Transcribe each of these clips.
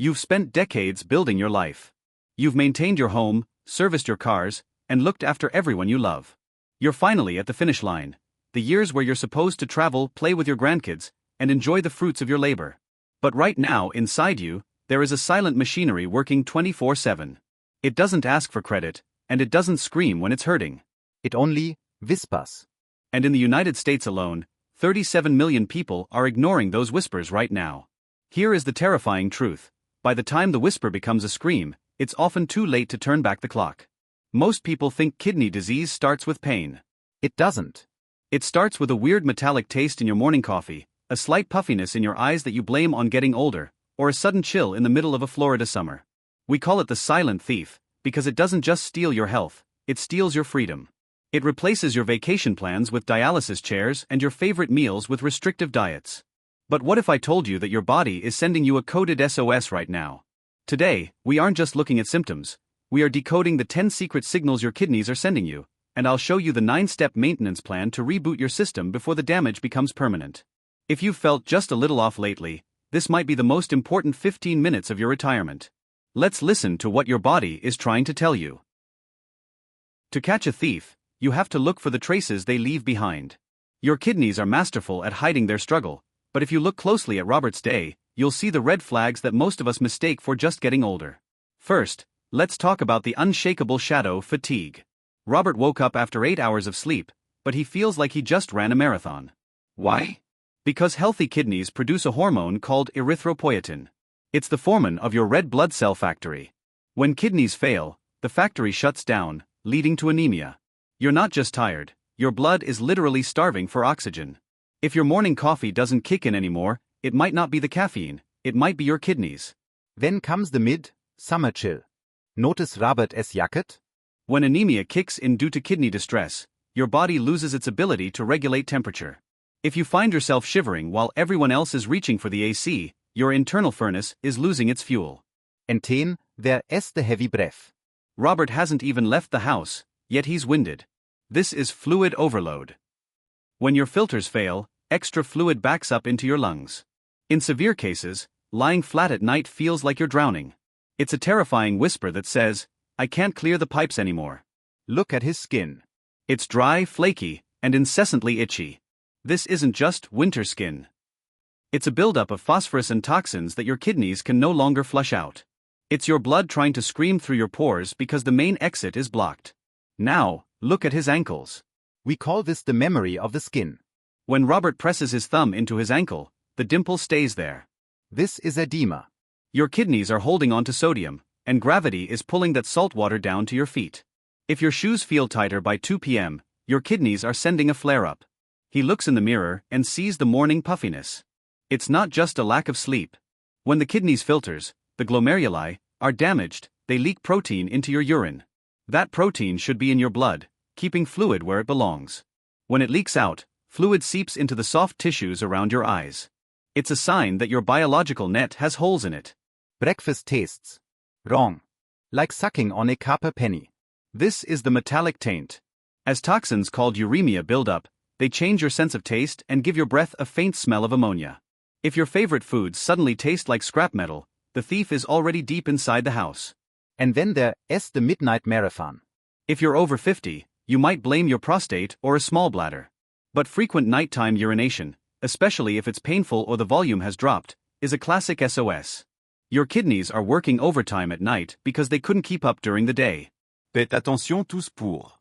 You've spent decades building your life. You've maintained your home, serviced your cars, and looked after everyone you love. You're finally at the finish line, the years where you're supposed to travel, play with your grandkids, and enjoy the fruits of your labor. But right now, inside you, there is a silent machinery working 24/7. It doesn't ask for credit, and it doesn't scream when it's hurting. It only whispers. And in the United States alone, 37 million people are ignoring those whispers right now. Here is the terrifying truth. By the time the whisper becomes a scream, it's often too late to turn back the clock. Most people think kidney disease starts with pain. It doesn't. It starts with a weird metallic taste in your morning coffee, a slight puffiness in your eyes that you blame on getting older, or a sudden chill in the middle of a Florida summer. We call it the silent thief, because it doesn't just steal your health, it steals your freedom. It replaces your vacation plans with dialysis chairs and your favorite meals with restrictive diets. But what if I told you that your body is sending you a coded SOS right now? Today, we aren't just looking at symptoms, we are decoding the 10 secret signals your kidneys are sending you, and I'll show you the 9-step maintenance plan to reboot your system before the damage becomes permanent. If you've felt just a little off lately, this might be the most important 15 minutes of your retirement. Let's listen to what your body is trying to tell you. To catch a thief, you have to look for the traces they leave behind. Your kidneys are masterful at hiding their struggle, but if you look closely at Robert's day, you'll see the red flags that most of us mistake for just getting older. First, let's talk about the unshakable shadow, fatigue. Robert woke up after 8 hours of sleep, but he feels like he just ran a marathon. Why? Because healthy kidneys produce a hormone called erythropoietin. It's the foreman of your red blood cell factory. When kidneys fail, the factory shuts down, leading to anemia. You're not just tired, your blood is literally starving for oxygen. If your morning coffee doesn't kick in anymore, it might not be the caffeine, it might be your kidneys. Then comes the mid-summer chill. Notice Robert's jacket? When anemia kicks in due to kidney distress, your body loses its ability to regulate temperature. If you find yourself shivering while everyone else is reaching for the AC, your internal furnace is losing its fuel. And then, there is the heavy breath. Robert hasn't even left the house, yet he's winded. This is fluid overload. When your filters fail, extra fluid backs up into your lungs. In severe cases, lying flat at night feels like you're drowning. It's a terrifying whisper that says, I can't clear the pipes anymore. Look at his skin. It's dry, flaky, and incessantly itchy. This isn't just winter skin. It's a buildup of phosphorus and toxins that your kidneys can no longer flush out. It's your blood trying to scream through your pores because the main exit is blocked. Now, look at his ankles. We call this the memory of the skin. When Robert presses his thumb into his ankle, the dimple stays there. This is edema. Your kidneys are holding on to sodium, and gravity is pulling that salt water down to your feet. If your shoes feel tighter by 2 p.m., your kidneys are sending a flare-up. He looks in the mirror and sees the morning puffiness. It's not just a lack of sleep. When the kidneys' filters, the glomeruli, are damaged, they leak protein into your urine. That protein should be in your blood, keeping fluid where it belongs. When it leaks out, fluid seeps into the soft tissues around your eyes. It's a sign that your biological net has holes in it. Breakfast tastes wrong. Like sucking on a copper penny. This is the metallic taint. As toxins called uremia build up, they change your sense of taste and give your breath a faint smell of ammonia. If your favorite foods suddenly taste like scrap metal, the thief is already deep inside the house. And then there is the midnight marathon. If you're over 50, you might blame your prostate or a small bladder. But frequent nighttime urination, especially if it's painful or the volume has dropped, is a classic SOS. Your kidneys are working overtime at night because they couldn't keep up during the day. Faites attention tous pour.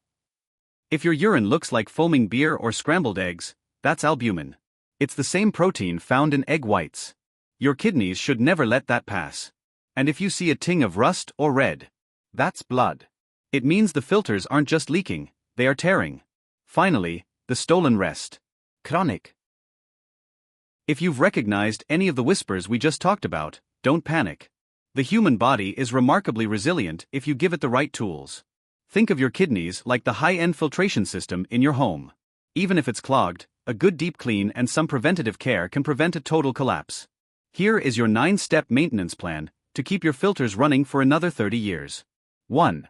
If your urine looks like foaming beer or scrambled eggs, that's albumin. It's the same protein found in egg whites. Your kidneys should never let that pass. And if you see a ting of rust or red, that's blood. It means the filters aren't just leaking, they are tearing. Finally, the stolen rest. Chronic. If you've recognized any of the whispers we just talked about, don't panic. The human body is remarkably resilient if you give it the right tools. Think of your kidneys like the high-end filtration system in your home. Even if it's clogged, a good deep clean and some preventative care can prevent a total collapse. Here is your 9-step maintenance plan to keep your filters running for another 30 years. 1.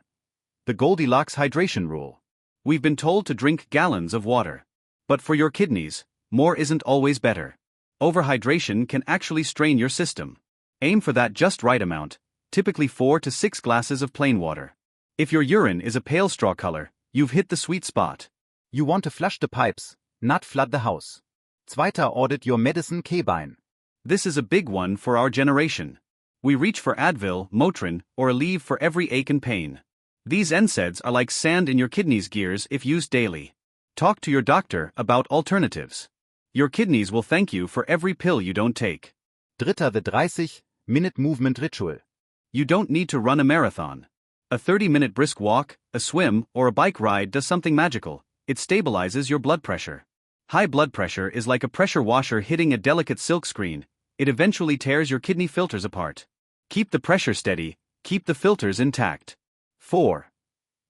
The Goldilocks hydration rule. We've been told to drink gallons of water. But for your kidneys, more isn't always better. Overhydration can actually strain your system. Aim for that just right amount, typically 4 to 6 glasses of plain water. If your urine is a pale straw color, you've hit the sweet spot. You want to flush the pipes, not flood the house. Zweiter, audit your medicine K-Bein. This is a big one for our generation. We reach for Advil, Motrin, or Aleve for every ache and pain. These NSAIDs are like sand in your kidneys' gears if used daily. Talk to your doctor about alternatives. Your kidneys will thank you for every pill you don't take. Dritter, the 30-minute movement ritual. You don't need to run a marathon. A 30-minute brisk walk, a swim, or a bike ride does something magical. It stabilizes your blood pressure. High blood pressure is like a pressure washer hitting a delicate silk screen. It eventually tears your kidney filters apart. Keep the pressure steady, keep the filters intact. 4.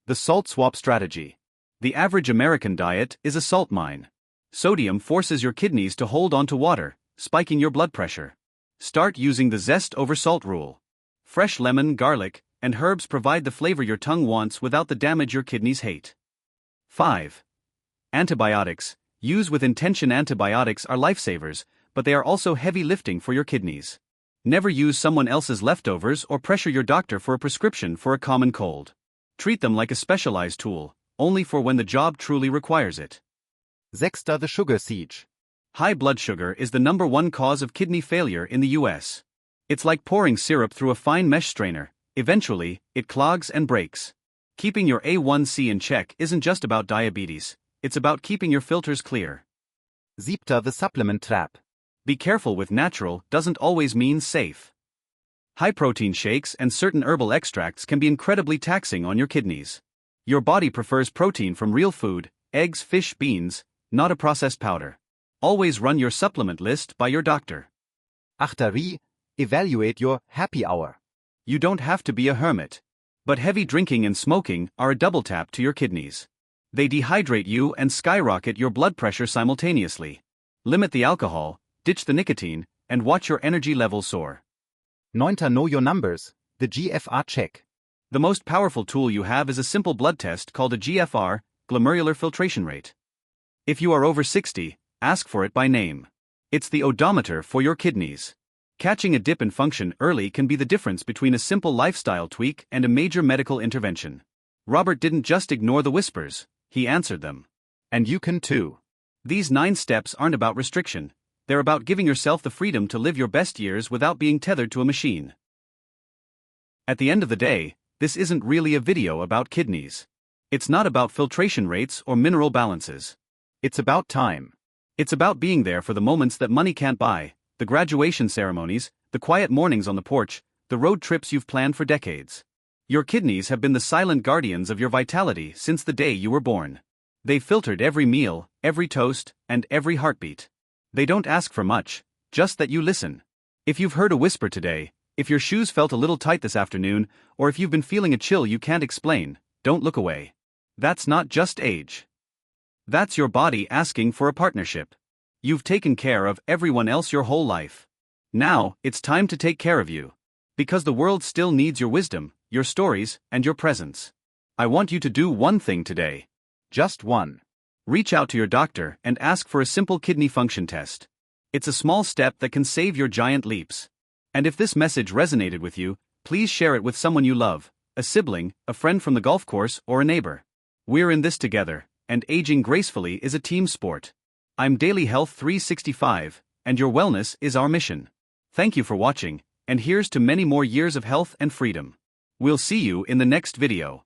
The salt swap strategy. The average American diet is a salt mine. Sodium forces your kidneys to hold onto water, spiking your blood pressure. Start using the zest over salt rule. Fresh lemon, garlic, and herbs provide the flavor your tongue wants without the damage your kidneys hate. 5. Antibiotics. Use with intention. Antibiotics are lifesavers, but they are also heavy lifting for your kidneys. Never use someone else's leftovers or pressure your doctor for a prescription for a common cold. Treat them like a specialized tool, only for when the job truly requires it. Sechster, the sugar siege. High blood sugar is the #1 cause of kidney failure in the US. It's like pouring syrup through a fine mesh strainer. Eventually, it clogs and breaks. Keeping your A1C in check isn't just about diabetes, it's about keeping your filters clear. Siebter, the supplement trap. Be careful with natural doesn't always mean safe. High-protein shakes and certain herbal extracts can be incredibly taxing on your kidneys. Your body prefers protein from real food, eggs, fish, beans, not a processed powder. Always run your supplement list by your doctor. Achter, evaluate your happy hour. You don't have to be a hermit. But heavy drinking and smoking are a double tap to your kidneys. They dehydrate you and skyrocket your blood pressure simultaneously. Limit the alcohol, ditch the nicotine, and watch your energy levels soar. Neunter, know your numbers, the GFR check. The most powerful tool you have is a simple blood test called a GFR, glomerular filtration rate. If you are over 60, ask for it by name. It's the odometer for your kidneys. Catching a dip in function early can be the difference between a simple lifestyle tweak and a major medical intervention. Robert didn't just ignore the whispers, he answered them. And you can too. These 9 steps aren't about restriction, they're about giving yourself the freedom to live your best years without being tethered to a machine. At the end of the day, this isn't really a video about kidneys. It's not about filtration rates or mineral balances. It's about time. It's about being there for the moments that money can't buy. The graduation ceremonies, the quiet mornings on the porch, the road trips you've planned for decades. Your kidneys have been the silent guardians of your vitality since the day you were born. They've filtered every meal, every toast, and every heartbeat. They don't ask for much, just that you listen. If you've heard a whisper today, if your shoes felt a little tight this afternoon, or if you've been feeling a chill you can't explain, don't look away. That's not just age. That's your body asking for a partnership. You've taken care of everyone else your whole life. Now, it's time to take care of you. Because the world still needs your wisdom, your stories, and your presence. I want you to do one thing today. Just one. Reach out to your doctor and ask for a simple kidney function test. It's a small step that can save your giant leaps. And if this message resonated with you, please share it with someone you love, a sibling, a friend from the golf course, or a neighbor. We're in this together, and aging gracefully is a team sport. I'm Daily Health 365, and your wellness is our mission. Thank you for watching, and here's to many more years of health and freedom. We'll see you in the next video.